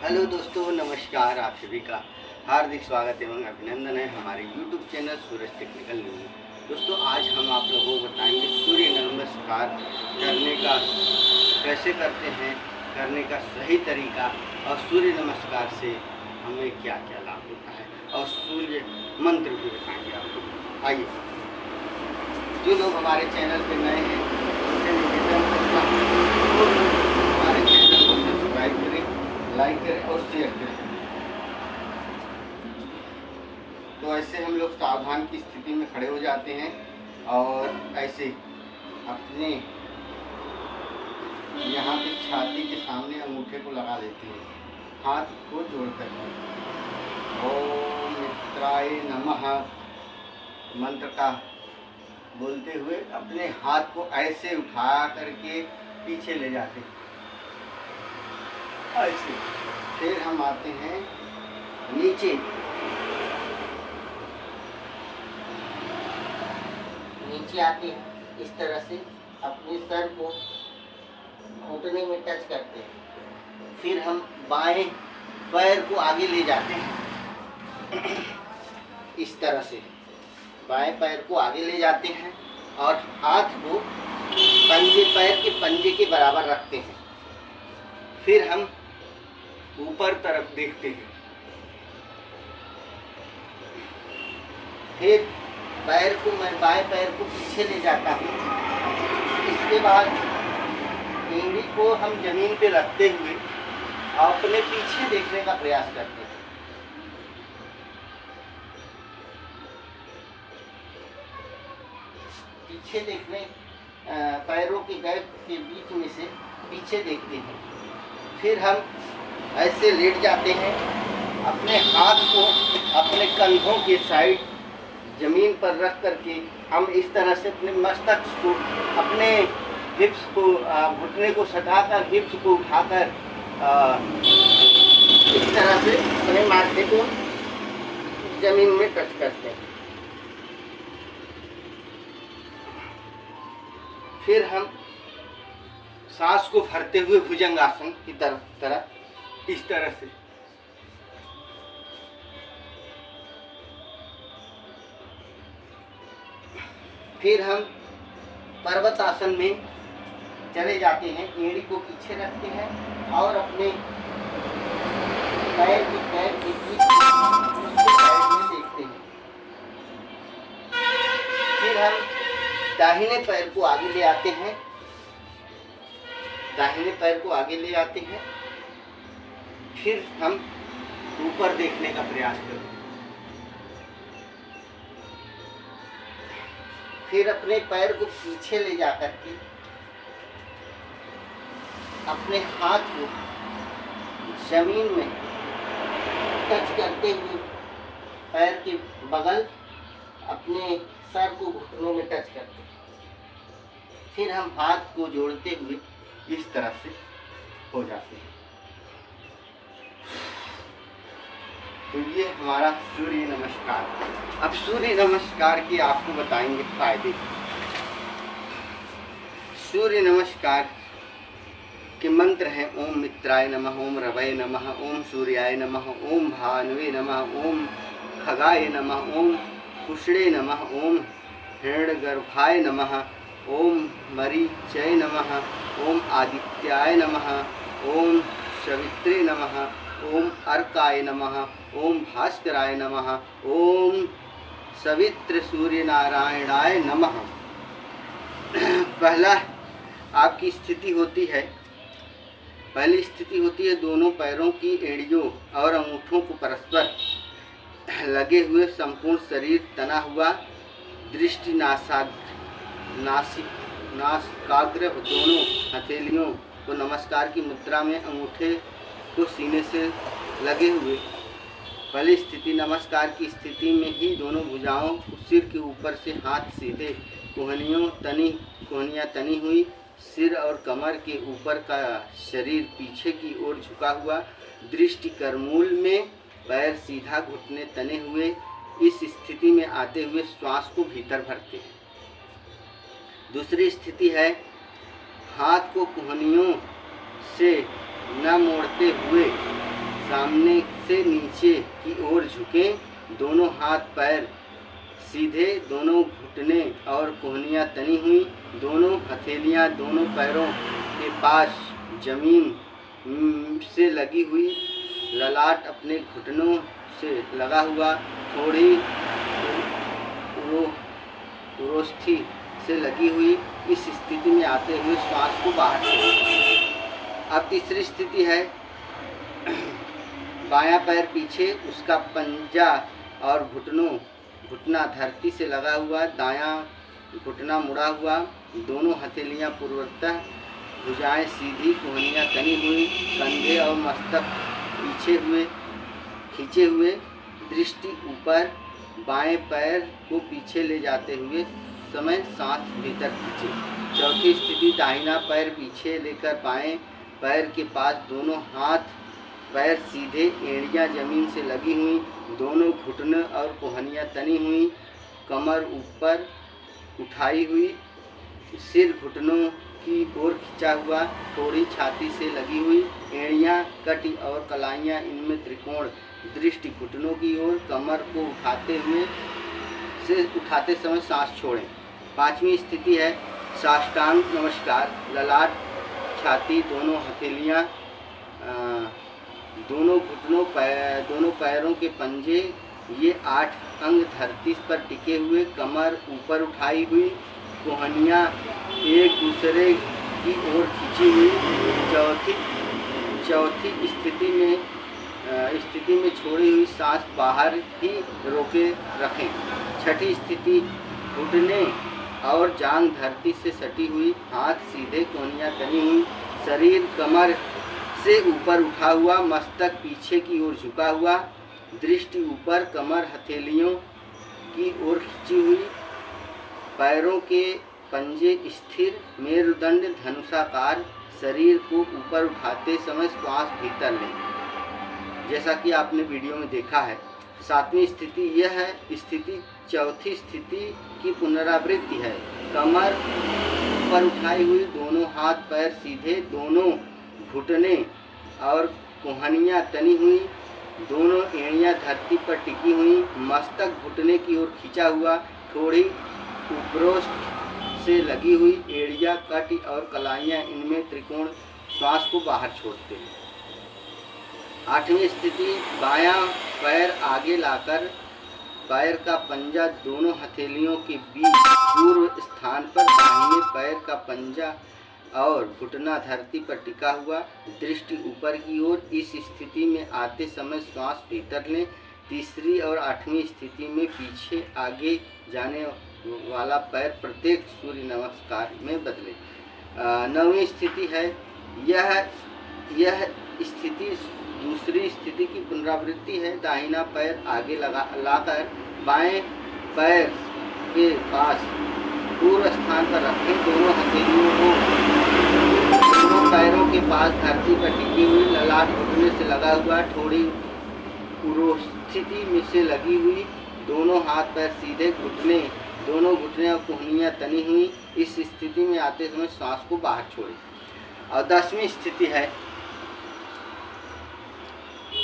Hello दोस्तों, नमस्कार। आप सभी का हार्दिक स्वागत एवं अभिनंदन है हमारे YouTube चैनल सूरज टेक्निकल न्यूज में। दोस्तों, आज हम आप लोगों को बताएंगे सूर्य नमस्कार करने का कैसे करते हैं, करने का सही तरीका और सूर्य नमस्कार से हमें क्या क्या लाभ होता है और सूर्य मंत्र भी बताएंगे आपको। आइए, जो लोग हमारे चैनल पर नए हैं उनसे निवेदन करता हूं वो लोग हमारे चैनल को सब्सक्राइब करें, लाइक करें और शेयर करें। तो ऐसे हम लोग सावधान की स्थिति में खड़े हो जाते हैं और ऐसे अपने यहाँ पे छाती के सामने अंगूठे को लगा लेते हैं, हाथ को जोड़कर। ओम मित्राय नमः मंत्र का बोलते हुए अपने हाथ को ऐसे उठा करके पीछे ले जाते हैं ऐसे। फिर हम आते हैं नीचे, आते हैं इस तरह से अपने सर को घुटने में टच करते हैं। फिर हम बाएं पैर को आगे ले जाते हैं इस तरह से बाएं पैर को आगे ले जाते हैं और हाथ को पैर के पंजे के बराबर रखते हैं। फिर हम ऊपर तरफ देखते हैं। फिर मैं बाएं पैर को पीछे ले जाता हूँ। इसके बाद एड़ी को हम जमीन पे रखते हुए अपने पीछे देखने का प्रयास करते हैं। पीछे देखने पैरों के गैप के बीच में से पीछे देखते हैं। फिर हम ऐसे लेट जाते हैं, अपने हाथ को अपने कंधों के साइड जमीन पर रख करके हम इस तरह से अपने मस्तक को, अपने हिप्स को, घुटने को सटाकर हिप्स को उठाकर इस तरह से अपने माथे को जमीन में टच करते हैं। फिर हम सांस को भरते हुए भुजंगासन की तरह इस तरह से फिर हम पर्वतासन में चले जाते हैं। एड़ी को पीछे रखते हैं और अपने पैर के बीच में देखते हैं। फिर हम दाहिने पैर को आगे ले आते हैं, फिर हम ऊपर देखने का प्रयास करते हैं। फिर अपने पैर को पीछे ले जाकर के अपने हाथ को जमीन में टच करते हुए पैर के बगल अपने सर को घुटनों में टच करते हैं। फिर हम हाथ को जोड़ते हुए इस तरह से हो जाते हैं। तो ये हमारा सूर्य नमस्कार। अब सूर्य नमस्कार के आपको बताएंगे फायदे। सूर्य नमस्कार के मंत्र हैं ओम मित्राय नमः, ओम रवये नमः, ओम सूर्याय नमः, ओम भानुवे नमः, ओम खगाय नमः, ओम कुष्णे नमः, ओम हिरण्यगर्भाय नमः, ओम मरीचय नमः, ओम आदित्याय नमः, ओम सवित्रे नमः, ओम अर्काय नमः, ओम भास्कराय नमः, ओम सवित्र सूर्य नारायणाय नमः। पहली स्थिति होती है दोनों पैरों की एड़ियों और अंगूठों को परस्पर लगे हुए, संपूर्ण शरीर तना हुआ, दृष्टि नासिकाग्र दोनों हथेलियों को नमस्कार की मुद्रा में, अंगूठे को सीने से लगे हुए। पहली स्थिति नमस्कार की स्थिति में ही दोनों भुजाओं को सिर के ऊपर से हाथ सीधे, कोहनियाँ तनी हुई, सिर और कमर के ऊपर का शरीर पीछे की ओर झुका हुआ, दृष्टि करमूल में, पैर सीधा, घुटने तने हुए। इस स्थिति में आते हुए श्वास को भीतर भरते हैं। दूसरी स्थिति है हाथ को कोहनियों से न मोड़ते हुए सामने से नीचे की ओर झुकें, दोनों हाथ पैर सीधे, दोनों घुटने और कोहनियाँ तनी हुई, दोनों हथेलियाँ दोनों पैरों के पास जमीन से लगी हुई, ललाट अपने घुटनों से लगा हुआ, थोड़ी उरोस्थि से लगी हुई। इस स्थिति में आते हुए श्वास को बाहर छोड़ें। अब तीसरी स्थिति है बायां पैर पीछे, उसका पंजा और घुटना धरती से लगा हुआ, दायां घुटना मुड़ा हुआ, दोनों हथेलियां पूर्वतः, भुजाएं सीधी, कोहनियाँ तनी हुई, कंधे और मस्तक पीछे खींचे हुए, दृष्टि ऊपर, बाएं पैर को पीछे ले जाते हुए समय सांस भीतर खींचे। चौथी स्थिति दाहिना पैर पीछे लेकर बाएं पैर के पास, दोनों हाथ पैर सीधे, एड़ियाँ जमीन से लगी हुई, दोनों घुटने और कोहनियाँ तनी हुई, कमर ऊपर उठाई हुई, सिर घुटनों की ओर खिंचा हुआ, थोड़ी छाती से लगी हुई, एड़ियाँ, कटी और कलाइयाँ इनमें त्रिकोण, दृष्टि घुटनों की ओर, कमर को उठाते समय सांस छोड़ें। पांचवी स्थिति है साष्टांग नमस्कार। ललाट, छाती, दोनों हथेलियाँ, दोनों घुटनों, दोनों पैरों के पंजे, ये 8 अंग धरती पर टिके हुए, कमर ऊपर उठाई हुई, कोहनियाँ एक दूसरे की ओर खींची हुई। चौथी स्थिति में छोड़ी हुई सांस बाहर ही रोके रखें। छठी स्थिति घुटने और जांघ धरती से सटी हुई, हाथ सीधे, कोहनियाँ तनी हुई, शरीर कमर से ऊपर उठा हुआ, मस्तक पीछे की ओर झुका हुआ, दृष्टि ऊपर, कमर हथेलियों की ओर खींची हुई, पैरों के पंजे स्थिर, मेरुदंड धनुषाकार, शरीर को ऊपर उठाते समय श्वास भीतर लें, जैसा कि आपने वीडियो में देखा है। सातवीं स्थिति यह है स्थिति चौथी स्थिति की पुनरावृत्ति है। कमर ऊपर उठाई हुई, दोनों हाथ पैर सीधे, दोनों घुटने और कोहनियाँ तनी हुई, दोनों एड़ियाँ धरती पर टिकी हुई, मस्तक घुटने की ओर खींचा हुआ, थोड़ी उपरोष्ठ से लगी हुई, एड़ियाँ, कटी और कलाइयाँ इनमें त्रिकोण, श्वास को बाहर छोड़ते हैं। आठवीं स्थिति बायां पैर आगे लाकर, पैर का पंजा दोनों हथेलियों के बीच पूर्व स्थान पर, दाहिने पैर का पंजा और घुटना धरती पर टिका हुआ, दृष्टि ऊपर की ओर। इस स्थिति में आते समय श्वास भीतर लें। तीसरी और आठवीं स्थिति में पीछे आगे जाने वाला पैर प्रत्येक सूर्य नमस्कार में बदले। नौवीं स्थिति है यह स्थिति दूसरी स्थिति की पुनरावृत्ति है। दाहिना पैर आगे लाकर बाएं पैर के पास पूर्व स्थान पर रखें, दोनों हथेलियों को दोनों पैरों के पास धरती पर टिकी हुई, ललाट घुटने से लगा हुआ, थोड़ी उरोस्थिति में से लगी हुई, दोनों हाथ पैर सीधे, दोनों घुटने और कोहनियाँ तनी हुई। इस स्थिति में आते समय सांस को बाहर छोड़ें। और 10वीं स्थिति है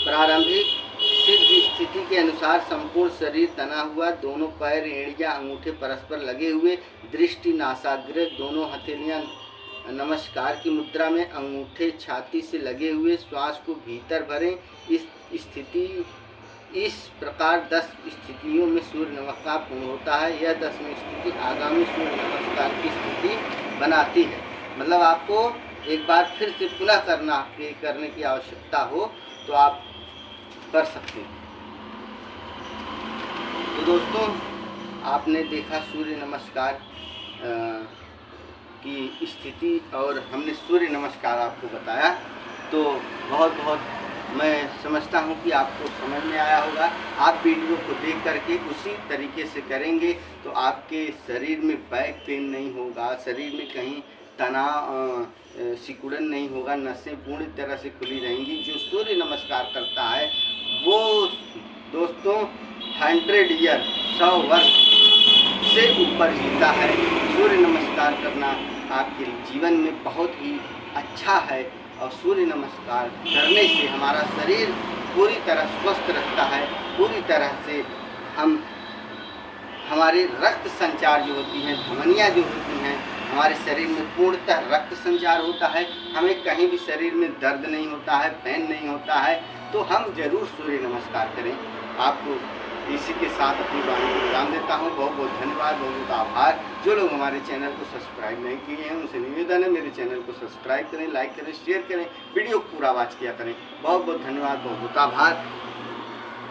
प्रारंभिक सिद्ध स्थिति के अनुसार संपूर्ण शरीर तना हुआ, दोनों पैर, एड़ियाँ, अंगूठे परस्पर लगे हुए, दृष्टि नासाग्र, दोनों हथेलियाँ नमस्कार की मुद्रा में, अंगूठे छाती से लगे हुए, श्वास को भीतर भरें। इस प्रकार 10 स्थितियों में सूर्य नमस्कार पूर्ण होता है। यह 10वीं स्थिति आगामी सूर्य नमस्कार की स्थिति बनाती है। मतलब आपको एक बार फिर से पुनः करने की आवश्यकता हो तो आप कर सकते हैं। तो दोस्तों, आपने देखा सूर्य नमस्कार की स्थिति और हमने सूर्य नमस्कार आपको बताया। तो बहुत मैं समझता हूँ कि आपको समझ में आया होगा। आप वीडियो को देख करके उसी तरीके से करेंगे तो आपके शरीर में बैक पेन नहीं होगा, शरीर में कहीं तनाव सिकुड़न नहीं होगा, नसें पूरी तरह से खुली रहेंगी। जो सूर्य नमस्कार करता है वो दोस्तों 100 ईयर 100 वर्ष से ऊपर जीता है। सूर्य नमस्कार करना आपके जीवन में बहुत ही अच्छा है और सूर्य नमस्कार करने से हमारा शरीर पूरी तरह स्वस्थ रखता है। पूरी तरह से हम हमारे रक्त संचार जो होती हैं, धमनियाँ जो होती हैं, हमारे शरीर में पूर्णतः रक्त संचार होता है। हमें कहीं भी शरीर में दर्द नहीं होता है, पेन नहीं होता है। तो हम जरूर सूर्य नमस्कार करें। आपको इसी के साथ अपनी वाणी को विराम देता हूँ। बहुत बहुत धन्यवाद, बहुत बहुत आभार। जो लोग हमारे चैनल को सब्सक्राइब नहीं किए हैं उनसे निवेदन है मेरे चैनल को सब्सक्राइब करें, लाइक करें, शेयर करें, वीडियो को पूरा वॉच किया करें। बहुत बहुत धन्यवाद, बहुत बहुत आभार।